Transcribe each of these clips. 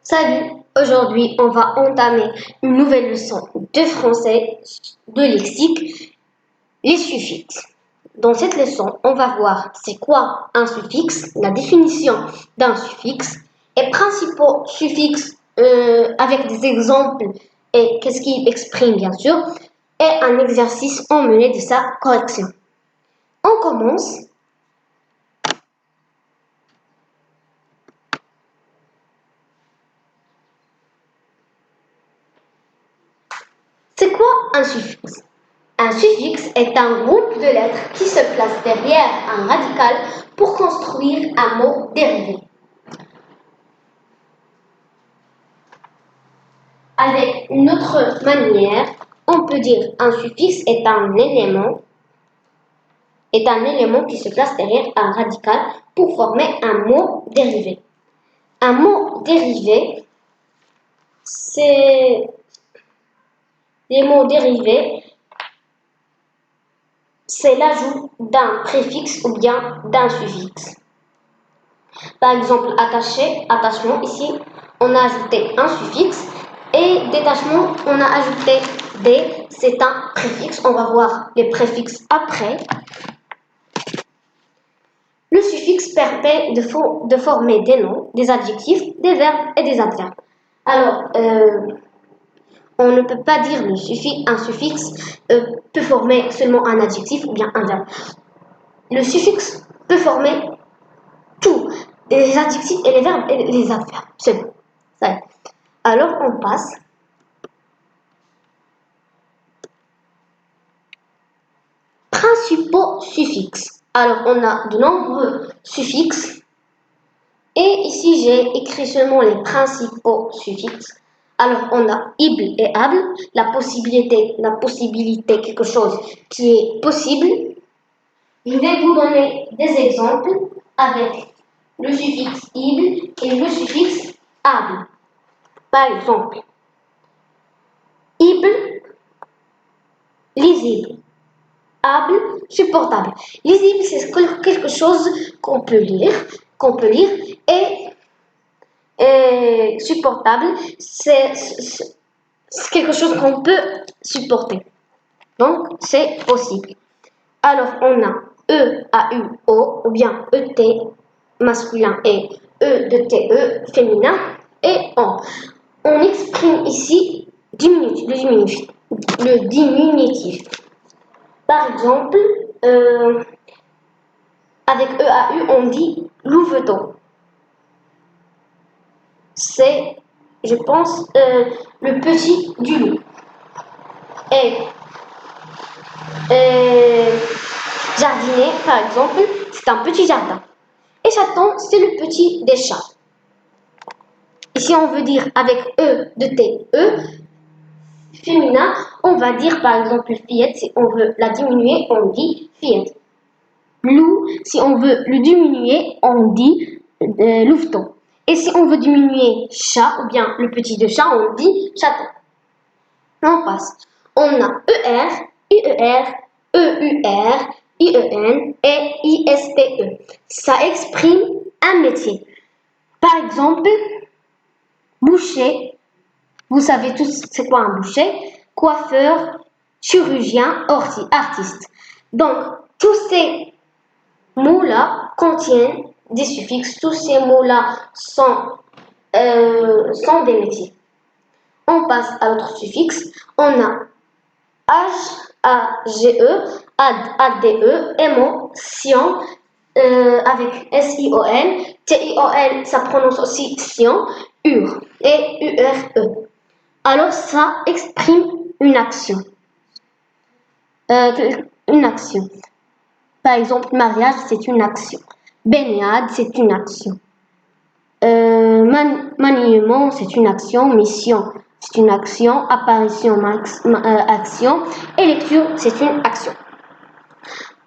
Salut, aujourd'hui on va entamer une nouvelle leçon de français de lexique, les suffixes. Dans cette leçon, on va voir c'est quoi un suffixe, la définition d'un suffixe, et principaux suffixes avec des exemples et qu'est-ce qu'il exprime bien sûr, et un exercice emmené de sa correction. On commence. C'est quoi un suffixe? Un suffixe est un groupe de lettres qui se place derrière un radical pour construire un mot dérivé. Avec une autre manière, on peut dire un suffixe est un élément qui se place derrière un radical pour former un mot dérivé. Un mot dérivé, c'est les mots dérivés. C'est l'ajout d'un préfixe ou bien d'un suffixe. Par exemple, attaché, attachement, ici, on a ajouté un suffixe et détachement, on a ajouté des, c'est un préfixe. On va voir les préfixes après. Le suffixe permet de former des noms, des adjectifs, des verbes et des adverbes. Alors, on ne peut pas dire un suffixe peut former seulement un adjectif ou bien un verbe. Le suffixe peut former tout, les adjectifs et les verbes et les adverbes. C'est bon. Ça. Alors, on passe. Principaux suffixes. Alors, on a de nombreux suffixes. Et ici, j'ai écrit seulement les principaux suffixes. Alors, on a ible et able, la possibilité, quelque chose qui est possible. Je vais vous donner des exemples avec le suffixe ible et le suffixe able. Par exemple, ible, lisible. Able, supportable. Lisible, c'est quelque chose qu'on peut lire, et supportable, c'est quelque chose qu'on peut supporter. Donc, c'est possible. Alors, on a E, A, U, O, ou bien ET masculin et E de TE féminin, et on. On exprime ici le diminutif. Par exemple, avec EAU, on dit louveteau. C'est, je pense, le petit du loup. Et jardinier, par exemple, c'est un petit jardin. Et chaton, c'est le petit des chats. Ici, on veut dire avec E de TE, féminin, on va dire par exemple fillette, si on veut la diminuer, on dit fillette. Loup, si on veut le diminuer, on dit louveteau. Et si on veut diminuer chat, ou bien le petit de chat, on dit chaton. On passe. On a ER, IER, EUR, IEN et ISTE. Ça exprime un métier. Par exemple, boucher. Vous savez tous c'est quoi un boucher? Coiffeur, chirurgien, artiste. Donc, tous ces mots-là contiennent des suffixes. Tous ces mots-là sont des métiers. On passe à l'autre suffixe. On a H-A-G-E, A-D-E, émotion, avec S-I-O-N. T-I-O-N, ça prononce aussi sion, UR et U-R-E. Alors, ça exprime une action. Une action. Par exemple, mariage, c'est une action. Baignade, c'est une action. Maniement, c'est une action. Mission, c'est une action. Apparition, action. Et lecture, c'est une action.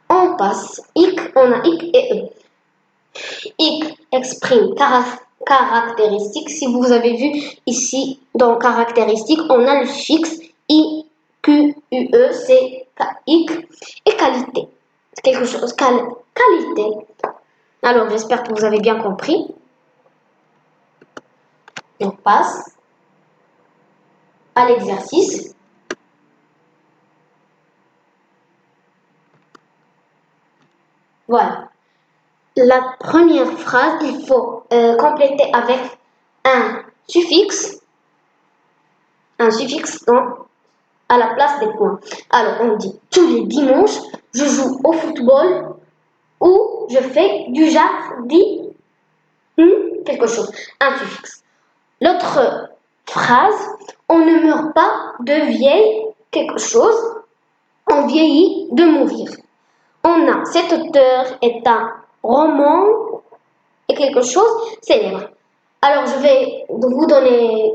On passe. Ic, on a ic et e. Ic exprime caractéristique. Si vous avez vu ici, dans caractéristique, on a le fixe I, Q, U, E, c'est ic. Et qualité. Quelque chose, qualité. Alors, j'espère que vous avez bien compris. On passe à l'exercice. Voilà. La première phrase, il faut compléter avec un suffixe à la place des points. Alors, on dit tous les dimanches, je joue au football ou je fais du jardinage. Quelque chose, un suffixe. L'autre phrase, on ne meurt pas de vieille quelque chose, on vieillit de mourir. On a cet auteur est un roman et quelque chose célèbre. Alors je vais vous donner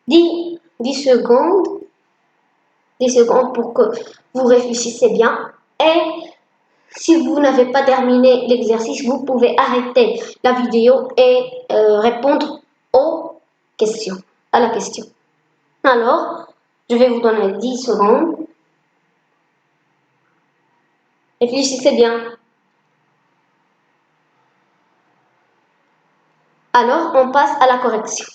10 secondes, 10 secondes pour que vous réfléchissiez bien. Et si vous n'avez pas terminé l'exercice, vous pouvez arrêter la vidéo et répondre aux questions, à la question. Alors, je vais vous donner 10 secondes. Réfléchissez bien. Alors, on passe à la correction.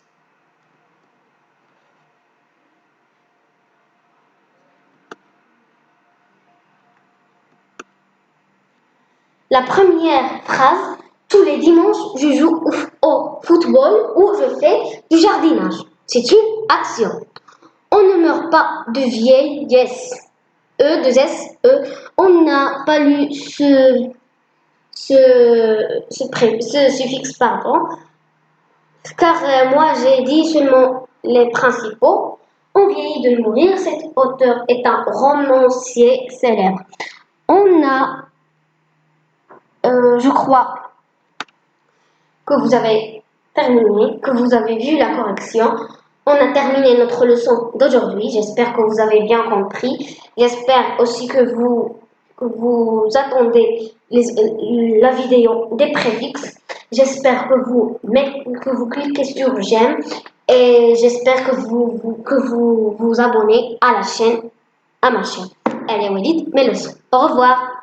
La première phrase, tous les dimanches, je joue au football ou je fais du jardinage. C'est une action. On ne meurt pas de vieillesse. On n'a pas lu ce suffixe, pardon, car moi j'ai dit seulement les principaux. On vieillit de mourir, cet auteur est un romancier célèbre. On a, je crois que vous avez terminé, que vous avez vu la correction. On a terminé notre leçon d'aujourd'hui. J'espère que vous avez bien compris. J'espère aussi que vous attendez la vidéo des préfixes. J'espère que vous cliquez sur j'aime et j'espère que vous vous abonnez à la chaîne, à ma chaîne. Allez, Walid, mes leçons. Au revoir.